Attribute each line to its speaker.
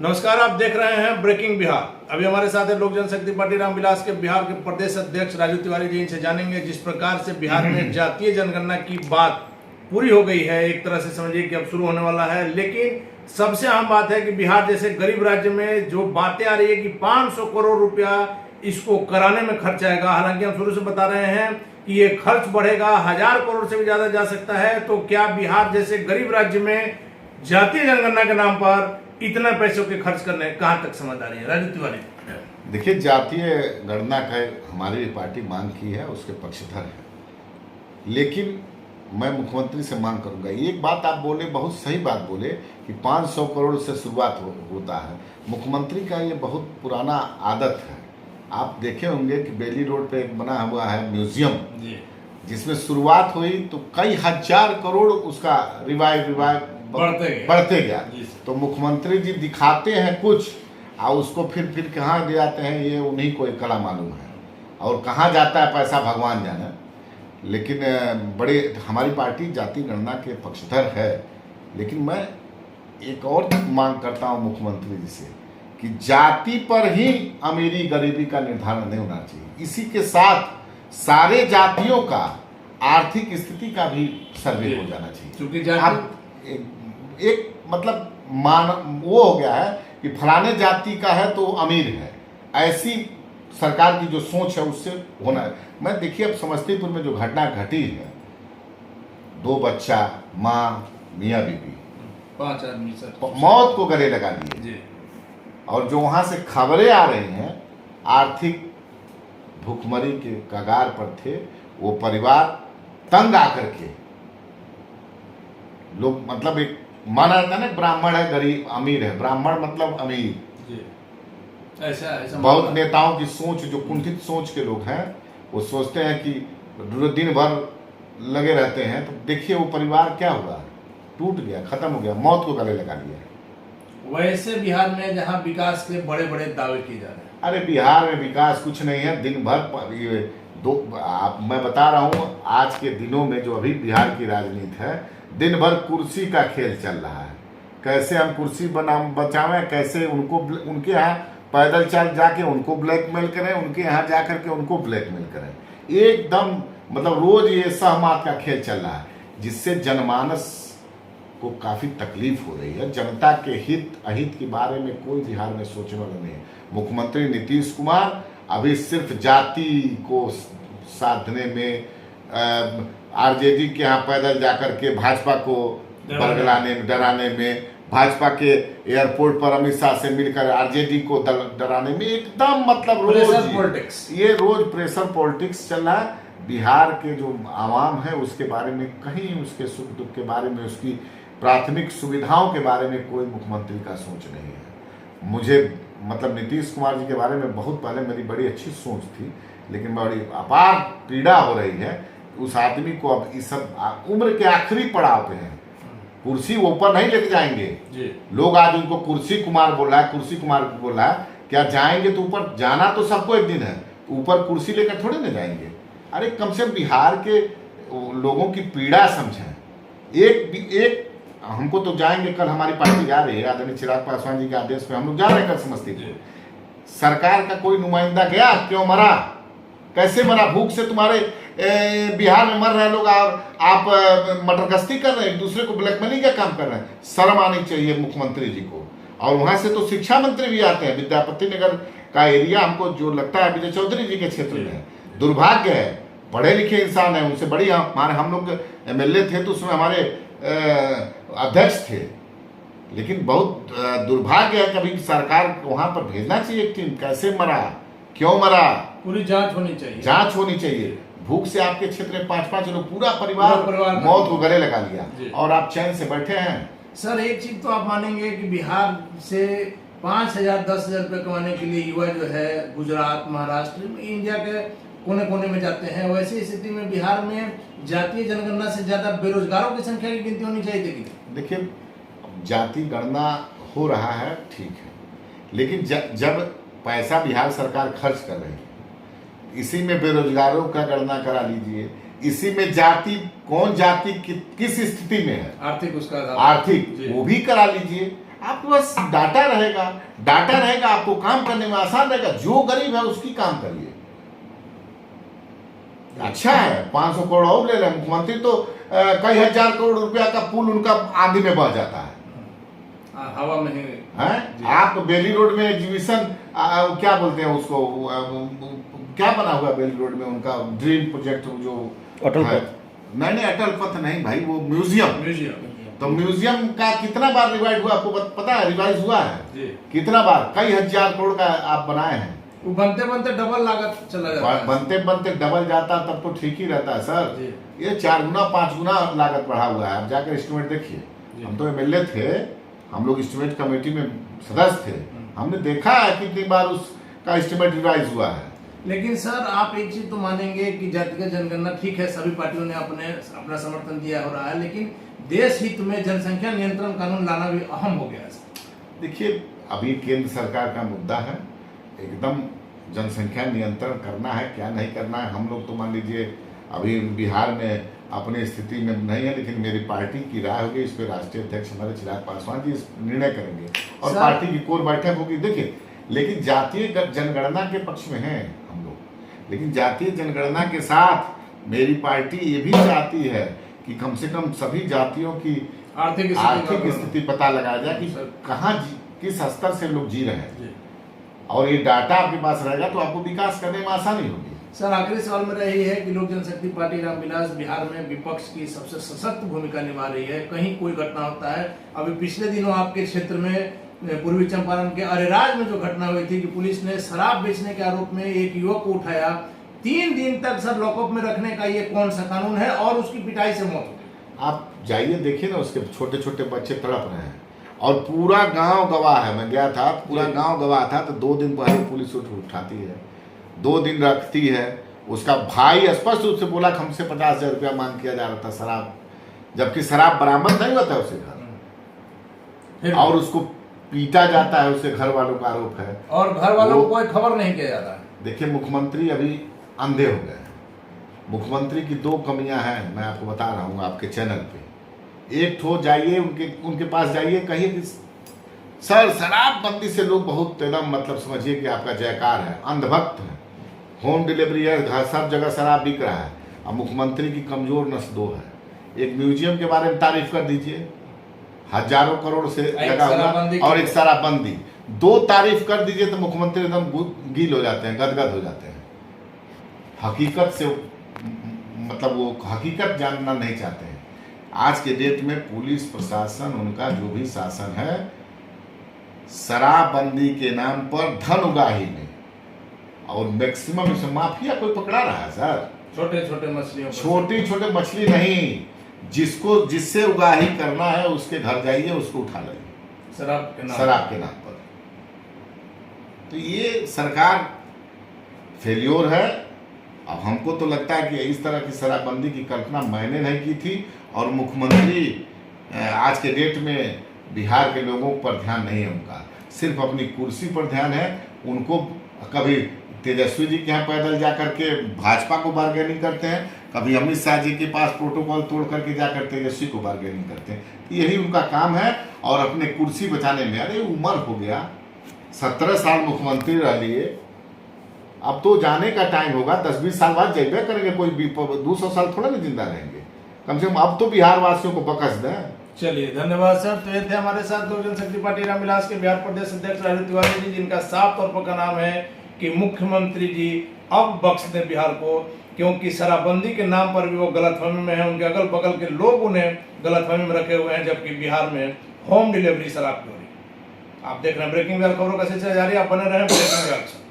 Speaker 1: नमस्कार, आप देख रहे हैं ब्रेकिंग बिहार। अभी हमारे साथ है लोक जनशक्ति पार्टी रामविलास के बिहार के प्रदेश अध्यक्ष राजू तिवारी जी। इनसे जानेंगे जिस प्रकार से बिहार में जातीय जनगणना की बात पूरी हो गई है, एक तरह से समझिए कि अब शुरू होने वाला है, लेकिन सबसे अहम बात है कि बिहार जैसे गरीब राज्य में जो बातें आ रही है कि 500 करोड़ रुपया इसको कराने में खर्च आएगा। हालांकि हम शुरू से बता रहे हैं कि ये खर्च बढ़ेगा, 1000 करोड़ से भी ज्यादा जा सकता है। तो क्या बिहार जैसे गरीब राज्य में जातीय जनगणना के नाम पर इतना पैसों के खर्च करने कहां तक समझदारी है? राजू तिवारी,
Speaker 2: देखिए, जातीय गणना का हमारी पार्टी मांग की है, उसके पक्षधर है, लेकिन मैं मुख्यमंत्री से मांग करूंगा। एक बात आप बोले, बहुत सही बात बोले कि 500 करोड़ से शुरुआत होता है। मुख्यमंत्री का ये बहुत पुराना आदत है। आप देखे होंगे कि बेली रोड पे एक बना हुआ है म्यूजियम, जिसमें शुरुआत हुई तो कई हजार करोड़ उसका रिवाइव बढ़ते गया। तो मुख्यमंत्री जी दिखाते हैं कुछ और उसको फिर कहाँ ले जाते हैं, ये उन्हीं को एक कला मालूम है, और कहाँ जाता है पैसा भगवान जाने। लेकिन बड़े हमारी पार्टी जाति गणना के पक्षधर है, लेकिन मैं एक और मांग करता हूँ मुख्यमंत्री जी से कि जाति पर ही अमीरी गरीबी का निर्धारण नहीं होना चाहिए। इसी के साथ सारे जातियों का आर्थिक स्थिति का भी सर्वे हो जाना चाहिए।
Speaker 1: क्योंकि
Speaker 2: एक मतलब वो हो गया है कि फलाने जाति का है तो अमीर है, ऐसी सरकार की जो सोच है उससे होना है। मैं देखिए, अब समस्तीपुर में जो घटना घटी है, 2 बच्चा, माँ, मियाँ बीबी,
Speaker 1: 5 आदमी
Speaker 2: मौत को गले लगा दिए, और जो वहां से खबरें आ रही हैं आर्थिक भूखमरी के कगार पर थे वो परिवार, तंग आकर के लोग, मतलब एक माना जाता है ना, ब्राह्मण है गरीब, अमीर है, ब्राह्मण मतलब अमीर।
Speaker 1: ऐसा
Speaker 2: बहुत नेताओं की सोच, जो कुंठित सोच के लोग हैं, वो सोचते हैं कि दिन भर लगे रहते हैं। तो देखिए वो परिवार क्या हुआ, टूट गया, खत्म हो गया, मौत को गले लगा लिया।
Speaker 1: वैसे बिहार में जहां विकास के बड़े बड़े दावे किए जा रहे हैं,
Speaker 2: अरे बिहार में विकास कुछ नहीं है। दिन भर मैं बता रहा हूँ, आज के दिनों में जो अभी बिहार की राजनीति है, दिन भर कुर्सी का खेल चल रहा है। कैसे हम कुर्सी बचावें, कैसे उनके यहाँ पैदल चल जाके उनको ब्लैकमेल करें, उनके यहाँ जा करके उनको ब्लैकमेल करें। एकदम मतलब रोज ये सहमत का खेल चल रहा है, जिससे जनमानस को काफी तकलीफ हो रही है। जनता के हित अहित के बारे में कोई बिहार में सोचने वाला नहीं है। मुख्यमंत्री नीतीश कुमार अभी सिर्फ जाति को साधने में, आरजेडी के यहाँ पैदल जाकर के भाजपा को बरगलाने डराने में, भाजपा के एयरपोर्ट पर अमित शाह से मिलकर आरजेडी को डराने में, एकदम मतलब रोज प्रेशर पॉलिटिक्स चल रहा है। बिहार के जो आवाम है उसके बारे में कहीं, उसके सुख दुख के बारे में, उसकी प्राथमिक सुविधाओं के बारे में कोई मुख्यमंत्री का सोच नहीं है। मुझे मतलब नीतीश कुमार जी के बारे में बहुत पहले मेरी बड़ी अच्छी सोच थी, लेकिन बड़ी अपार पीड़ा हो रही है उस आदमी को। अब इस सब उम्र के आखिरी पड़ाव पे है, कुर्सी ऊपर नहीं लेके जाएंगे लोग। आज उनको कुर्सी कुमार बोल रहा है, कुर्सी कुमार बोल रहा है, क्या जाएंगे तो ऊपर जाना तो सबको एक दिन है, ऊपर कुर्सी लेकर थोड़े ना जाएंगे। अरे कम से कम बिहार के लोगों की पीड़ा समझें। एक हमको तो जाएंगे, कल हमारी पार्टी जा रही है, आदरणीय चिराग पासवान जी के आदेश पे हम लोग जा रहे हैं कल समस्तीपुर। सरकार का कोई नुमाइंदा गया, क्यों मरा, कैसे मरा, भूख से तुम्हारे बिहार में मर रहे लोग, आप मटरगश्ती कर रहे हैं, एक दूसरे को ब्लैकमेलिंग का काम कर रहे हैं। शर्म आनी चाहिए मुख्यमंत्री जी को। और वहां से तो शिक्षा मंत्री भी आते हैं। विद्यापति नगर का एरिया हमको जो लगता है विजय चौधरी जी के क्षेत्र में है। दुर्भाग्य है, पढ़े लिखे इंसान है, उनसे बड़ी हमारे हम लोग MLA थे तो उसमें हमारे अध्यक्ष थे, लेकिन बहुत दुर्भाग्य है। कभी सरकार वहां पर भेजना चाहिए एक टीम, कैसे मरा, क्यों मरा,
Speaker 1: पूरी जांच होनी चाहिए।
Speaker 2: भूख से आपके क्षेत्र में 5-5 लोग, पूरा परिवार मौत को गले लगा लिया, और आप चैन से बैठे हैं।
Speaker 1: सर, एक चीज तो आप मानेंगे कि बिहार से 5,000 10,000 रुपए कमाने के लिए युवा जो है गुजरात, महाराष्ट्र, इंडिया के कोने कोने में जाते हैं। वैसी स्थिति में बिहार में जातीय जनगणना से ज्यादा बेरोजगारों की संख्या की गिनती होनी चाहिए।
Speaker 2: देखिए, जाति गणना हो रहा है, ठीक है, लेकिन जब पैसा बिहार सरकार खर्च कर रही है, इसी में बेरोजगारों का गणना करा लीजिए, इसी में जाति, कौन जाति किस स्थिति में है,
Speaker 1: आर्थिक
Speaker 2: वो भी करा लीजिए। आपके पास डाटा रहेगा, डाटा रहेगा आपको काम करने में आसान रहेगा। जो गरीब है उसकी काम करिए। अच्छा है 500 करोड़ और ले रहे हैं मुख्यमंत्री, तो कई हजार करोड़ रुपया का पुल उनका आंधी में बह जाता है।
Speaker 1: हवा में
Speaker 2: हैं? आप बेली रोड में एग्जीबिशन क्या बोलते हैं उसको, क्या बना हुआ बेली रोड में उनका ड्रीम प्रोजेक्ट जो
Speaker 3: अटल
Speaker 2: है?
Speaker 3: पथ।
Speaker 2: नहीं अटल पथ नहीं भाई, वो म्यूजियम। तो म्यूजियम का कितना बार रिवाइज हुआ आपको पता है? रिवाइज हुआ है कितना बार? कई हजार करोड़ का आप बनाए हैं।
Speaker 1: वो बनते बनते डबल लागत चला जाता है।
Speaker 2: बनते बनते डबल जाता तब तो ठीक ही रहता है सर। ये 4 गुना 5 गुना लागत बढ़ा हुआ है। आप जाकर एस्टिमेट देखिए। हम तो एमएलए थे, हम लोग एस्टिमेट कमेटी में सदस्य थे, हमने देखा है कितनी बार उसका एस्टिमेट रिवाइज हुआ है।
Speaker 1: लेकिन सर आप एक चीज तो मानेंगे कि जातिगत जनगणना ठीक है, सभी पार्टियों ने अपना समर्थन दिया हो रहा है, लेकिन देश हित में जनसंख्या नियंत्रण कानून लाना भी अहम हो गया है।
Speaker 2: देखिए अभी केंद्र सरकार का मुद्दा है, एकदम जनसंख्या नियंत्रण करना है क्या नहीं करना है। हम लोग तो मान लीजिए अभी बिहार में अपनी स्थिति में नहीं है, लेकिन मेरी पार्टी की राय होगी इस पर। राष्ट्रीय अध्यक्ष हमारे चिराग पासवान जी इस निर्णय करेंगे और पार्टी की कोर बैठक होगी। देखिए लेकिन जातीय जनगणना के पक्ष में हैं हम लोग, लेकिन जातीय जनगणना के साथ मेरी पार्टी ये भी चाहती है कि कम से कम सभी जातियों की आर्थिक स्थिति पता लगाया जाए कि कहाँ किस स्तर से लोग जी रहे हैं, और ये डाटा आपके पास रहेगा तो आपको विकास करने में आसानी होगी।
Speaker 1: सर आखिरी सवाल मेरा यही है कि लोक जनशक्ति पार्टी रामविलास बिहार में विपक्ष की सबसे सशक्त भूमिका निभा रही है। कहीं कोई घटना होता है, अभी पिछले दिनों आपके क्षेत्र में पूर्वी चंपारण के अरेराज में जो घटना हुई थी कि पुलिस ने शराब बेचने के आरोप में एक युवक को उठाया, 3 दिन तक सर लॉकअप में रखने का ये कौन सा कानून है, और उसकी पिटाई से मौत हो गई।
Speaker 2: आप जाइए देखिए ना, उसके छोटे छोटे बच्चे तड़प रहे हैं और पूरा गांव गवाह है। मैं गया था, पूरा गांव गवाह था। तो 2 दिन पहले पुलिस उठाती है, 2 दिन रखती है। उसका भाई स्पष्ट रूप से बोला कि हमसे 50,000 रुपया मांग किया जा रहा था शराब, जबकि शराब बरामद नहीं होता है उसे घर, और उसको पीटा जाता है। उसके घर वालों का आरोप है
Speaker 1: और घर वालों को कोई खबर नहीं किया जाता है।
Speaker 2: देखिए मुख्यमंत्री अभी अंधे हो गए हैं। मुख्यमंत्री की 2 कमियां हैं, मैं आपको बता रहा हूँ आपके चैनल पे। एक तो जाइए उनके पास जाइए, कहिए कि सर शराबबंदी से लोग बहुत एकदम मतलब समझिए कि आपका जयकार है, अंधभक्त है, होम डिलीवरी है, सब जगह शराब बिक रहा है। अब मुख्यमंत्री की कमजोर नस 2 है। एक म्यूजियम के बारे में तारीफ कर दीजिए, हजारों करोड़ से लगा हुआ, और एक शराबबंदी, 2 तारीफ कर दीजिए तो मुख्यमंत्री एकदम गील हो जाते हैं, गदगद हो जाते हैं। हकीकत से मतलब वो हकीकत जानना नहीं चाहते हैं। आज के डेट में पुलिस प्रशासन, उनका जो भी शासन है, शराबबंदी के नाम पर धन उगाही में, और मैक्सिमम इसे माफिया कोई पकड़ा रहा है सर।
Speaker 1: छोटे छोटे मछलियों,
Speaker 2: छोटी छोटे मछली नहीं, जिससे उगाही करना है उसके घर जाइए, उसको उठा लाइए शराब के नाम पर। तो ये सरकार फेल्योर है। अब हमको तो लगता है कि इस तरह की शराबबंदी की कल्पना मैंने नहीं की थी, और मुख्यमंत्री आज के डेट में बिहार के लोगों पर ध्यान नहीं है उनका, सिर्फ अपनी कुर्सी पर ध्यान है। उनको कभी तेजस्वी जी के यहाँ पैदल जा करके भाजपा को बार्गेनिंग करते हैं, कभी अमित शाह जी के पास प्रोटोकॉल तोड़ करके जाकर तेजस्वी को बार्गेनिंग करते हैं। यही उनका काम है, और अपने कुर्सी बचाने में। अरे उम्र हो गया, 17 साल मुख्यमंत्री रह लिए, अब तो जाने का टाइम होगा। 10-20 साल बाद जाइए करेंगे, कोई 200 साल थोड़ा ना जिंदा रहेंगे। कम से कम अब तो बिहार वासियों को बकस दें।
Speaker 1: चलिए धन्यवाद सर। तो ये थे हमारे साथ लोक जनशक्ति पार्टी रामविलास के बिहार प्रदेश अध्यक्ष राजू तिवारी जी, जिनका साफ तौर पर का नाम है कि मुख्यमंत्री जी अब बख्श दें बिहार को, क्योंकि शराबबंदी के नाम पर भी वो गलतफहमी में है। उनके अगल बगल के लोग उन्हें गलतफहमी में रखे हुए हैं, जबकि बिहार में होम डिलीवरी शराब की हो रही है। आप देख रहे हैं ब्रेकिंग बिहार, खबरों का सिलसिला जारी। आप बने रहें ब्रेकिंग बिहार।